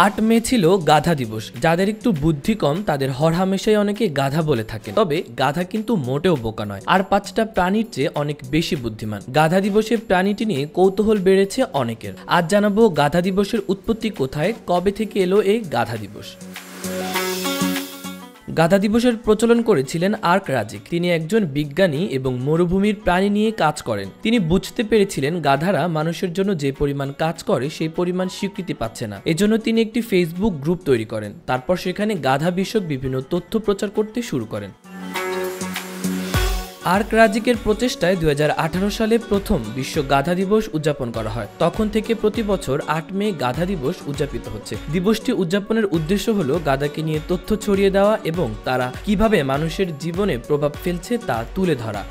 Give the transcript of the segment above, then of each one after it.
8 মে ছিল গাধা দিবস। যাদের একটু বুদ্ধি কম তাদের হরহামেশাই অনেকে গাধা বলে থাকে, তবে গাধা কিন্তু মোটেও বোকা নয়, আর 5টা প্রাণীর চেয়ে অনেক বেশি বুদ্ধিমান। গাধা দিবসে প্রাণীটি নিয়ে কৌতূহল বেড়েছে অনেকের। আজ জানাবো গাধা দিবসের উৎপত্তি কোথায়, কবে থেকে এলো এই গাধা দিবস। গাধা দিবসের প্রচলন করেছিলেন আর্ক রাজিক। তিনি একজন বিজ্ঞানী এবং মরুভূমির প্রাণী নিয়ে কাজ করেন। তিনি বুঝতে পেরেছিলেন গাধারা মানুষের জন্য যে পরিমাণ কাজ করে সেই পরিমাণ স্বীকৃতি পাচ্ছে না। এজন্য তিনি একটি ফেসবুক গ্রুপ তৈরি করেন। তারপর সেখানে গাধা বিষয়ক বিভিন্ন তথ্য প্রচার করতে শুরু করেন। আর্ক রাজিকের প্রচেষ্টায় 2018 সালে প্রথম বিশ্ব গাধা দিবস উদযাপন করা হয়। তখন থেকে প্রতি বছর 8 মে গাধা দিবস উদযাপিত হচ্ছে। দিবসটি উদযাপনের উদ্দেশ্য হলো গাধাকে নিয়ে তথ্য ছড়িয়ে দেওয়া এবং তারা কিভাবে মানুষের জীবনে প্রভাব ফেলছে তা তুলে ধরা।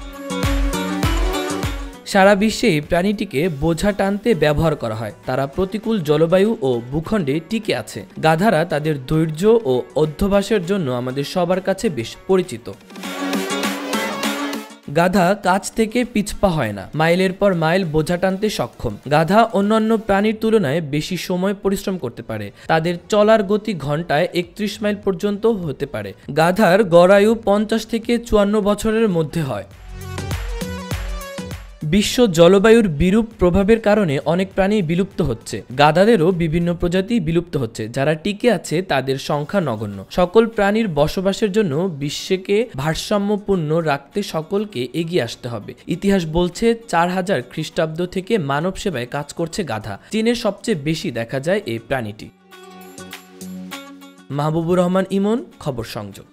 সারা বিশ্বে এই প্রাণীটিকে বোঝা টানতে ব্যবহার করা হয়। তারা প্রতিকূল জলবায়ু ও ভূখণ্ডে টিকে আছে। গাধারা তাদের ধৈর্য ও অধ্যবসায়ের জন্য আমাদের সবার কাছে বেশ পরিচিত। গাধা কাছ থেকে পিছপা হয় না, মাইলের পর মাইল বোঝা টানতে সক্ষম। গাধা অন্যান্য প্রাণীর তুলনায় বেশি সময় পরিশ্রম করতে পারে। তাদের চলার গতি ঘন্টায় 31 মাইল পর্যন্ত হতে পারে। গাধার গড় আয়ু 50 থেকে 54 বছরের মধ্যে হয়। বিশ্ব জলবায়ুর বিরূপ প্রভাবের কারণে অনেক প্রাণী বিলুপ্ত হচ্ছে। গাধাদেরও বিভিন্ন প্রজাতি বিলুপ্ত হচ্ছে। যারা টিকে আছে তাদের সংখ্যা নগণ্য। সকল প্রাণীর বসবাসের জন্য বিশ্বকে ভারসাম্যপূর্ণ রাখতে সকলকে এগিয়ে আসতে হবে। ইতিহাস বলছে 4000 খ্রিস্টাব্দ থেকে মানব সেবায় কাজ করছে গাধা। চীনে সবচেয়ে বেশি দেখা যায় এই প্রাণীটি। মাহবুবুর রহমান ইমন, খবর সংযোগ।